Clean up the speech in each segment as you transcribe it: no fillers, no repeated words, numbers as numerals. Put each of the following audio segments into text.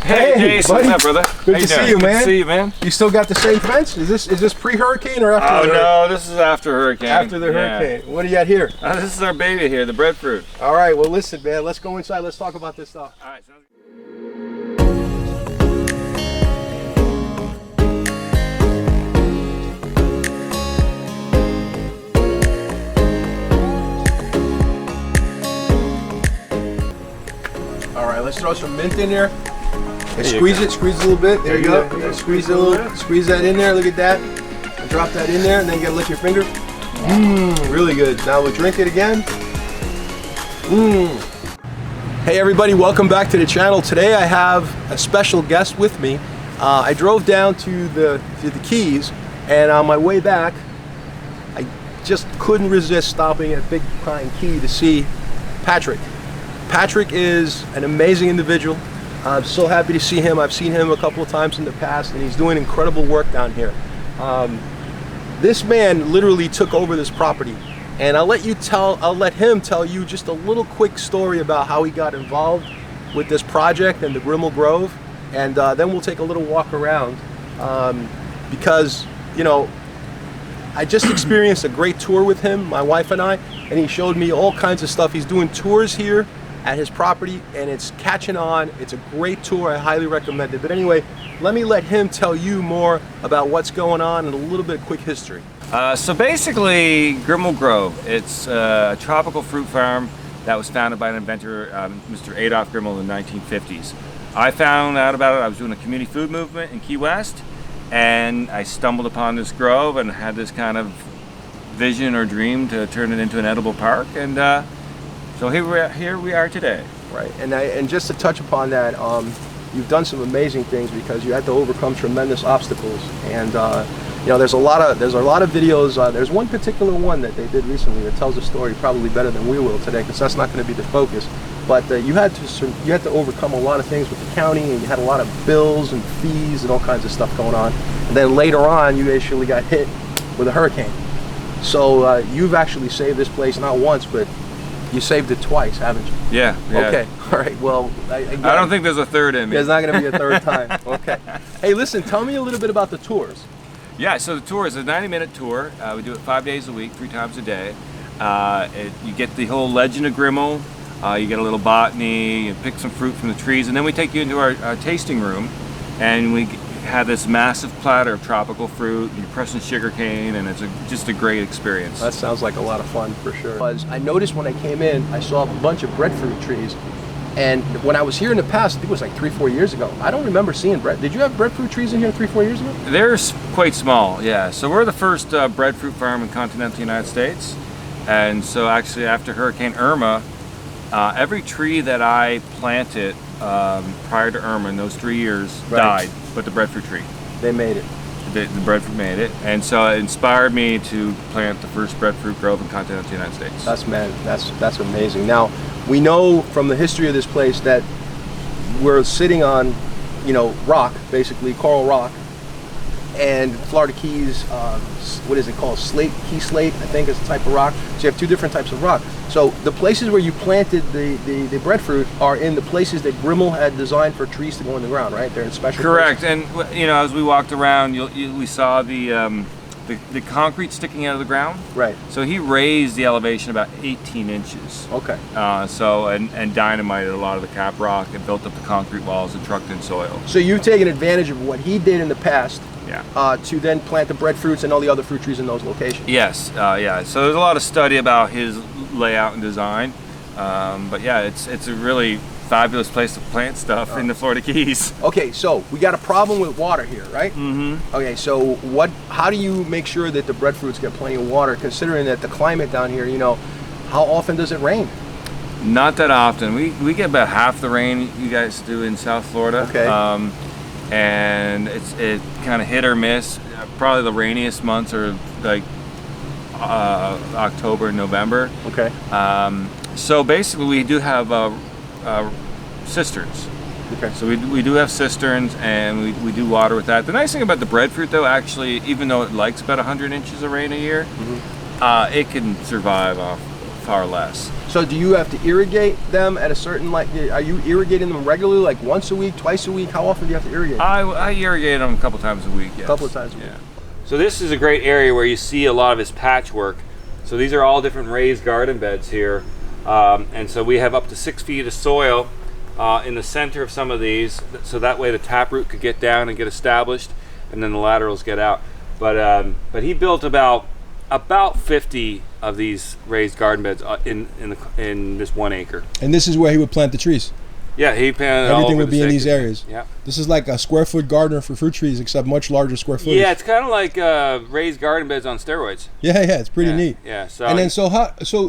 Hey, Jason, buddy. what's up, brother? Good to see you, man. Good to see you, man. You still got the same fence? Is this pre-hurricane or after? Oh no, this is after hurricane. After the hurricane. What do you got here? This is our baby here, the breadfruit. All right. Well, listen, man. Let's go inside. Let's talk about this stuff. All right. Sounds good. All right. Let's throw some mint in there. And squeeze it a little bit. There you go. Squeeze it a little. Squeeze that in there. Look at that. And drop that in there, and then you gotta lick your finger. Really good. Now we'll drink it again. Hey everybody, welcome back to the channel. Today I have a special guest with me. I drove down to the Keys, and on my way back, I just couldn't resist stopping at Big Pine Key to see Patrick. Patrick is an amazing individual. I'm so happy to see him. I've seen him a couple of times in the past, and he's doing incredible work down here. This man literally took over this property, and I'll let him tell you just a little quick story about how he got involved with this project and the Grimal Grove, and then we'll take a little walk around because, you know, I just experienced a great tour with him, my wife and I, and he showed me all kinds of stuff. He's doing tours here at his property, and it's catching on. It's a great tour. I highly recommend it. But anyway, let him tell you more about what's going on and a little bit of quick history. So basically, Grimal Grove, it's a tropical fruit farm that was founded by an inventor, Mr. Adolf Grimal, in the 1950s. I found out about it. I was doing a community food movement in Key West, and I stumbled upon this grove and had this kind of vision or dream to turn it into an edible park, and so here we are today. Right, and just to touch upon that, you've done some amazing things because you had to overcome tremendous obstacles, and you know, there's a lot of videos. There's one particular one that they did recently that tells the story probably better than we will today, because that's not going to be the focus. But you had to overcome a lot of things with the county, and you had a lot of bills and fees and all kinds of stuff going on. And then later on, you actually got hit with a hurricane. So you've actually saved this place not once, but you saved it twice, haven't you? Yeah. Okay. All right. Well, I don't think there's a third in me. There's not going to be a third time. Okay. Hey, listen. Tell me a little bit about the tours. Yeah. So the tour is a 90-minute tour. We do it 5 days a week, 3 times a day. You get the whole legend of Grimal. You get a little botany. You pick some fruit from the trees, and then we take you into our tasting room, and we have this massive platter of tropical fruit. You're pressing sugar cane, and it's just a great experience. That sounds like a lot of fun for sure. I noticed when I came in, I saw a bunch of breadfruit trees, and when I was here in the past, I think it was like 3-4 years ago, I don't remember seeing bread. Did you have breadfruit trees in here 3-4 years ago? They're quite small, yeah. So we're the first breadfruit farm in continental United States, and so actually after Hurricane Irma, every tree that I planted prior to Irma in those 3 years died, but the breadfruit tree. They made it. The breadfruit made it, and so it inspired me to plant the first breadfruit grove in continental United States. That's amazing. Now, we know from the history of this place that we're sitting on, you know, rock, basically coral rock, and Florida Keys, what is it called? Key slate, I think is a type of rock. So you have 2 different types of rock. So the places where you planted the breadfruit are in the places that Grimal had designed for trees to go in the ground, right? They're in special Correct, places. and you know, as we walked around, we saw the concrete sticking out of the ground. Right. So he raised the elevation about 18 inches. Okay. And dynamited a lot of the cap rock and built up the concrete walls and trucked in soil. So you've taken advantage of what he did in the past. Yeah. To then plant the breadfruits and all the other fruit trees in those locations. Yes, yeah. So there's a lot of study about his layout and design, but yeah, it's a really fabulous place to plant stuff in the Florida Keys. Okay, so we got a problem with water here, right? Mm-hmm. Okay, so how do you make sure that the breadfruits get plenty of water, considering that the climate down here, you know, how often does it rain? Not that often. We get about half the rain you guys do in South Florida. Okay. And it kind of hit or miss. Probably the rainiest months are like October and November. Okay. So basically we do have cisterns. Okay. So we do have cisterns, and we do water with that. The nice thing about the breadfruit, though, actually, even though it likes about 100 inches of rain a year, it can survive off far less. So do you have to irrigate them at a certain, like, are you irrigating them regularly, like once a week, twice a week? How often do you have to irrigate them? I irrigate them a couple times a week, yes. A couple of times a week. Yeah. So this is a great area where you see a lot of his patchwork. So these are all different raised garden beds here. And so we have up to 6 feet of soil in the center of some of these, so that way the taproot could get down and get established, and then the laterals get out. But he built about 50 of these raised garden beds in this 1 acre. And this is where he would plant the trees? Yeah, he planted everything would be in these areas. Yeah. This is like a square foot gardener for fruit trees, except much larger square footage. Yeah, it's kind of like raised garden beds on steroids. Yeah, it's pretty neat. Yeah. So and then so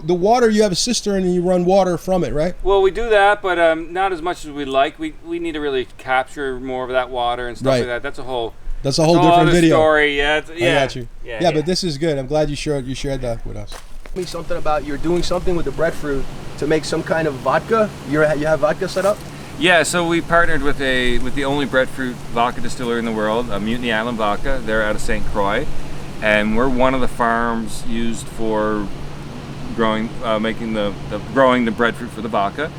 the water, you have a cistern and you run water from it, right? Well, we do that, but not as much as we'd like. We need to really capture more of that water and stuff like that. That's a whole different video. Story. Yeah, I got you. Yeah, but this is good. I'm glad you shared that with us. Tell me something about you're doing something with the breadfruit to make some kind of vodka. You have vodka set up? Yeah, so we partnered with the only breadfruit vodka distiller in the world, Mutiny Island Vodka. They're out of St. Croix, and we're one of the farms used for growing the breadfruit for the vodka.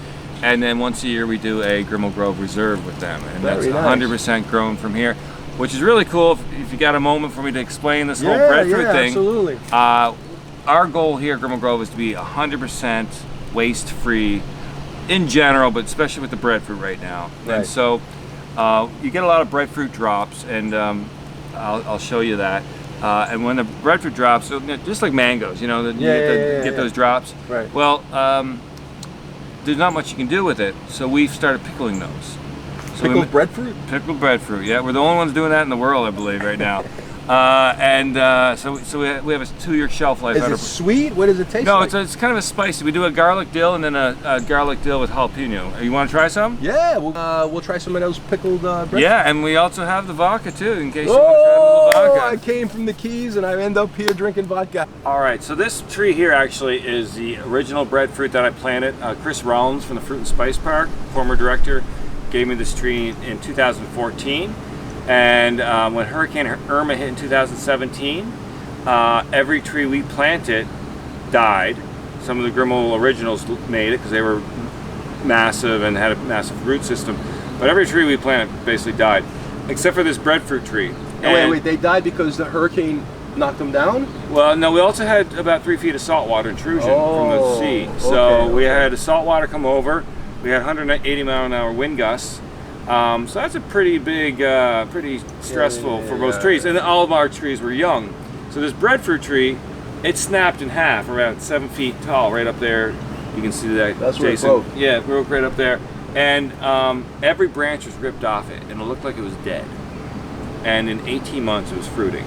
And then once a year we do a Grimal Grove Reserve with them, and that's 100% grown from here, which is really cool. If you got a moment for me to explain this whole breadfruit thing. Absolutely. Our goal here at Grimal Grove is to be 100% waste-free in general, but especially with the breadfruit right now. Right. And so you get a lot of breadfruit drops, and I'll show you that. And when the breadfruit drops, just like mangoes, you get those drops. Right. Well, there's not much you can do with it, so we've started pickling those. So pickled breadfruit? Pickled breadfruit, yeah. We're the only ones doing that in the world, I believe, right now. So we have a 2-year shelf life. Is it sweet? What does it taste like? No, it's kind of a spicy. We do a garlic dill and then a garlic dill with jalapeno. You want to try some? Yeah, we'll try some of those pickled breadfruit. Yeah, and we also have the vodka too, in case you want to try a little vodka. I came from the Keys and I end up here drinking vodka. All right, so this tree here actually is the original breadfruit that I planted. Chris Rollins from the Fruit and Spice Park, former director, gave me this tree in 2014. And when Hurricane Irma hit in 2017, every tree we planted died. Some of the Grimal originals made it because they were massive and had a massive root system. But every tree we planted basically died, except for this breadfruit tree. Wait, they died because the hurricane knocked them down? Well, no, we also had about 3 feet of saltwater intrusion from the sea. So we had saltwater come over. We had 180 mile an hour wind gusts. So that's a pretty big, pretty stressful for most trees. And all of our trees were young. So this breadfruit tree, it snapped in half, around 7 feet tall, right up there. You can see that. That's Jason. where it broke. Yeah, it broke right up there. And every branch was ripped off it, and it looked like it was dead. And in 18 months, it was fruiting.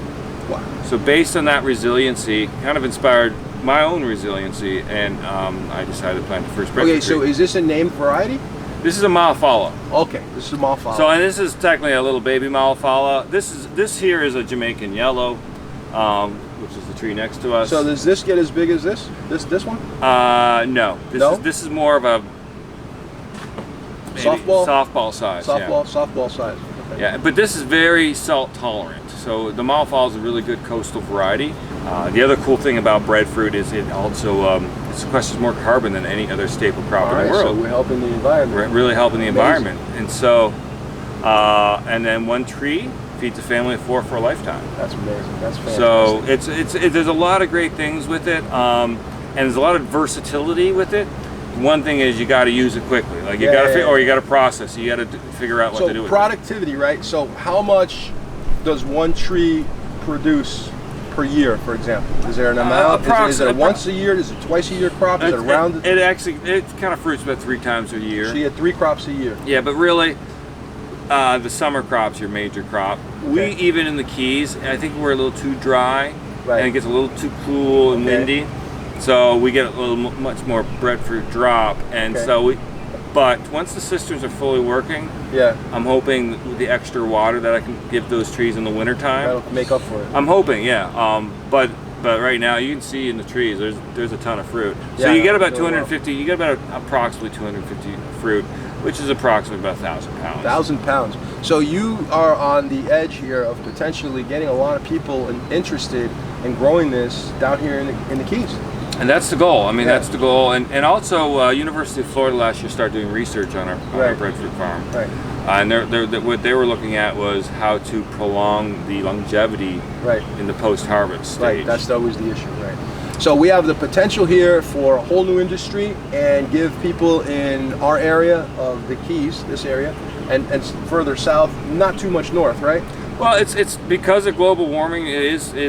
Wow. So based on that resiliency, kind of inspired my own resiliency, and I decided to plant the first breadfruit tree. So is this a named variety? This is a Malafala. Okay, this is a Malafala. So, and this is technically a little baby Malafala. This here is a Jamaican yellow, which is the tree next to us. So does this get as big as this? This one? No. This is more of a softball size. Softball size. Okay. Yeah, but this is very salt tolerant. So the Malafala is a really good coastal variety. The other cool thing about breadfruit is it also sequesters more carbon than any other staple crop in the world. So we're helping the environment. We're really helping the environment. And so, and then one tree feeds a family of 4 for a lifetime. That's amazing. That's fantastic. So there's a lot of great things with it, and there's a lot of versatility with it. One thing is you got to use it quickly. Like you got to, or you got to process. You got to figure out what to do with it. So productivity, right? So how much does one tree produce per year, for example? Is there an amount? Is it a once a year? Is it twice a year crop? Is it around? It kind of fruits about 3 times a year. So you had 3 crops a year. Yeah, but really, the summer crop's your major crop. Okay. We even in the Keys, I think we're a little too dry, and it gets a little too cool and windy. So we get a little much more breadfruit drop, and but once the cisterns are fully working, I'm hoping with the extra water that I can give those trees in the wintertime, that'll make up for it. I'm hoping, but right now you can see in the trees there's a ton of fruit. So you get about 250. You get about approximately 250 fruit, which is approximately about 1,000 pounds. 1,000 pounds. So you are on the edge here of potentially getting a lot of people interested in growing this down here in the Keys. And that's the goal. I mean, Yeah. that's the goal. And also, University of Florida last year started doing research on our breadfruit farm. Right. And what they were looking at was how to prolong the longevity in the post-harvest stage. Right, that's always the issue, right? So we have the potential here for a whole new industry and give people in our area of the Keys, this area, and further south, not too much north, right? Well, it's because of global warming. It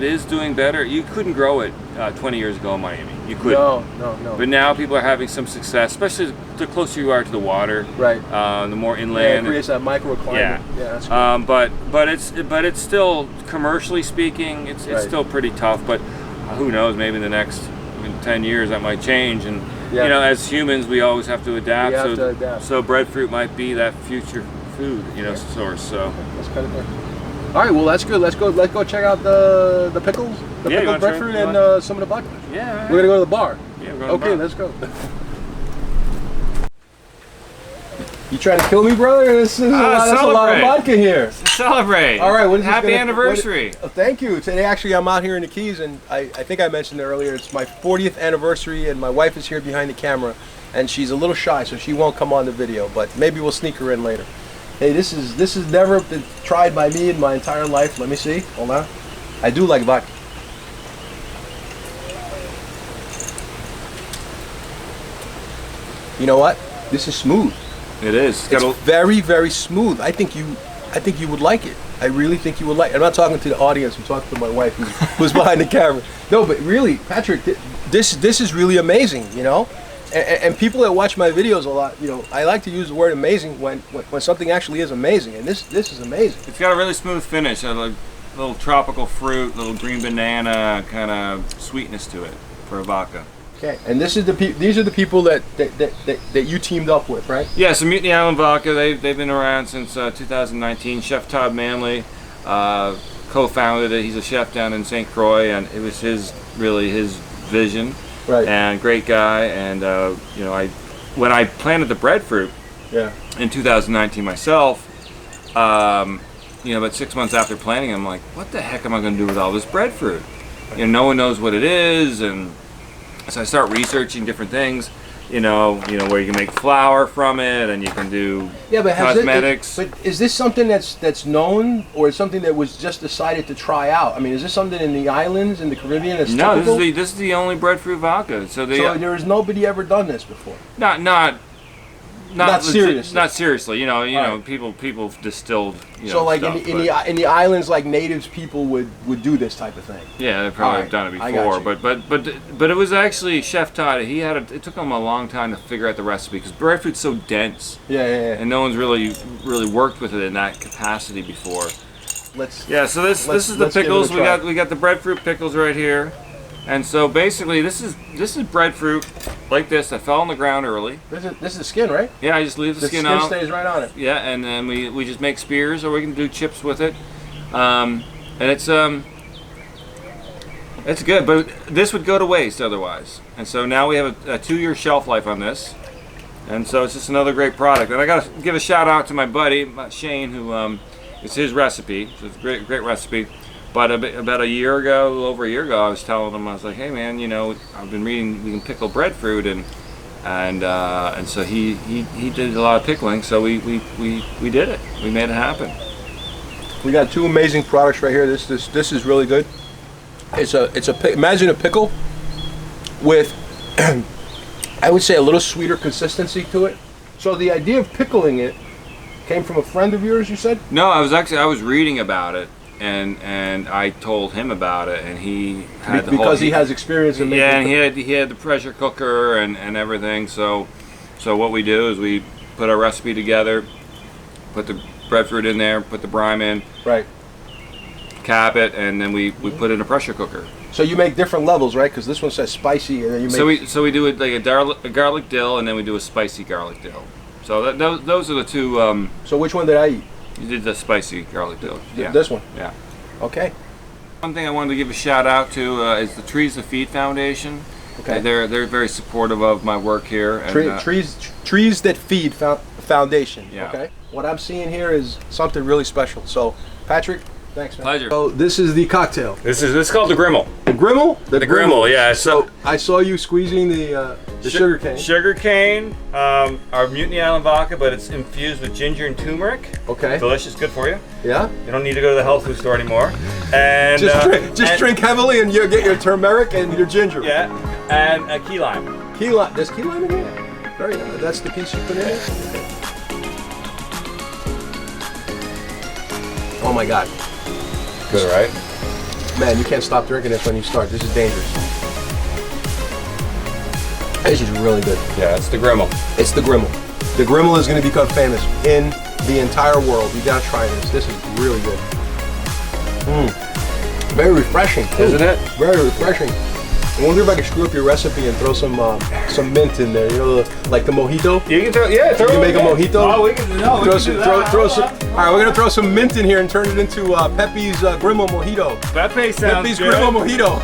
is doing better. You couldn't grow it 20 years ago in Miami. You couldn't. No. But now people are having some success, especially the closer you are to the water. Right. The more Yeah, inland. it creates that microclimate. Yeah. That's good. But it's still, commercially speaking, it's still pretty tough. But who knows? Maybe in the next 10 years that might change. And you know, as humans, we always have to adapt. We have to adapt. So breadfruit might be that future food, source. So. That's kind of good. All right, well that's good. Let's go check out the pickles, the pickled breadfruit, and some of the vodka. Yeah. Right. We're gonna go to the bar. Yeah, we're going to the bar. Let's go. You trying to kill me, brother? This is that's a lot of vodka here. Celebrate. All right, what is Happy anniversary. Thank you. Today, actually, I'm out here in the Keys, and I think I mentioned it earlier. It's my 40th anniversary, and my wife is here behind the camera, and she's a little shy, so she won't come on the video, but maybe we'll sneak her in later. Hey, this is never been tried by me in my entire life. Let me see. Hold on. I do like vodka. You know what? This is smooth. It is. It's very, very smooth. I think you would like it. I really think you would like it. I'm not talking to the audience. I'm talking to my wife who's behind the camera. No, but really, Patrick, this is really amazing, you know? And people that watch my videos a lot, you know, I like to use the word amazing when something actually is amazing, and this is amazing. It's got a really smooth finish, a little tropical fruit, little green banana kind of sweetness to it for a vodka. Okay, and these are the people that you teamed up with, right? Yeah, so Mutiny Island Vodka, they've been around since 2019. Chef Todd Manley co-founded it. He's a chef down in St. Croix, and it was his vision. Right. And great guy, and you know, when I planted the breadfruit in 2019 myself, you know, about 6 months after planting, I'm like, what the heck am I going to do with all this breadfruit? You know, no one knows what it is, and so I start researching different things. You know where you can make flour from it, and you can do cosmetics. But is this something that's known, or is something that was just decided to try out? I mean, is this something in the islands, in the Caribbean, that's typical? This is the only breadfruit vodka. So there has nobody ever done this before. Not seriously. Not seriously. You know, people distilled. So like stuff, in the islands, like natives people would do this type of thing. Yeah, they probably have done it before. But it was actually Chef Todd. It took him a long time to figure out the recipe because breadfruit's so dense. Yeah. And no one's really worked with it in that capacity before. So this is the pickles. We got the breadfruit pickles right here. And so basically, this is breadfruit like this that fell on the ground early. This is the skin, right? Yeah, I just leave the skin out. The skin stays right on it. Yeah, and then we just make spears, or we can do chips with it. And it's good, but this would go to waste otherwise. And so now we have a 2-year shelf life on this. And so it's just another great product. And I got to give a shout out to my buddy Shane, who it's his recipe. So it's a great recipe. But about a year ago, a little over a year ago, I was telling him, I was like, hey man, you know, I've been reading we can pickle breadfruit, and so he did a lot of pickling, so we did it. We made it happen. We got 2 amazing products right here. This is really good. Imagine a pickle with I would say a little sweeter consistency to it. So the idea of pickling it came from a friend of yours, you said? No, I was reading about it. And I told him about it, and he had he has experience in making. Yeah, and he had the pressure cooker and everything. So what we do is we put our recipe together, put the breadfruit in there, put the brine in, right, cap it, and then we put it in a pressure cooker. So you make different levels, right? Because this one says spicy, and then you make. So we do it like a garlic dill, and then we do a spicy garlic dill. So those are the 2. So which one did I eat? You did the spicy garlic dill. Yeah. This one? Yeah. Okay. One thing I wanted to give a shout out to is the Trees to Feed Foundation. Okay. They're very supportive of my work here. And, Trees that Feed Foundation. Yeah. Okay. What I'm seeing here is something really special. So, Patrick, Thanks, man. Pleasure. So this is the cocktail. This is called the Grimal. The Grimal? The Grimal, yeah. So I saw you squeezing the sugar cane. Sugar cane, our Mutiny Island vodka, but it's infused with ginger and turmeric. Okay. Delicious, good for you. Yeah? You don't need to go to the health food store anymore. And just drink heavily and you'll get your turmeric and your ginger. Yeah, and a key lime. Key lime. There's key lime in here? Very nice. That's the piece you put in there? Okay. Oh my God. Good, right? Man, you can't stop drinking this when you start. This is dangerous. This is really good. Yeah, it's the Grimal. It's the Grimal. The Grimal is going to become famous in the entire world. You got to try this. This is really good. Very refreshing, Isn't it? Very refreshing. I wonder if I could screw up your recipe and throw some mint in there. You know, like the mojito. You can throw, yeah, throw. You can make a mojito. Oh, we can. No, we can do that. Throw some. All right, we're gonna throw some mint in here and turn it into Pepe's Grimal mojito. Pepe sounds Pepe's good. Grimal mojito.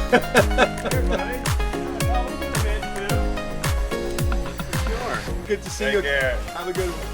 Good to see you. Take care. Have a good one.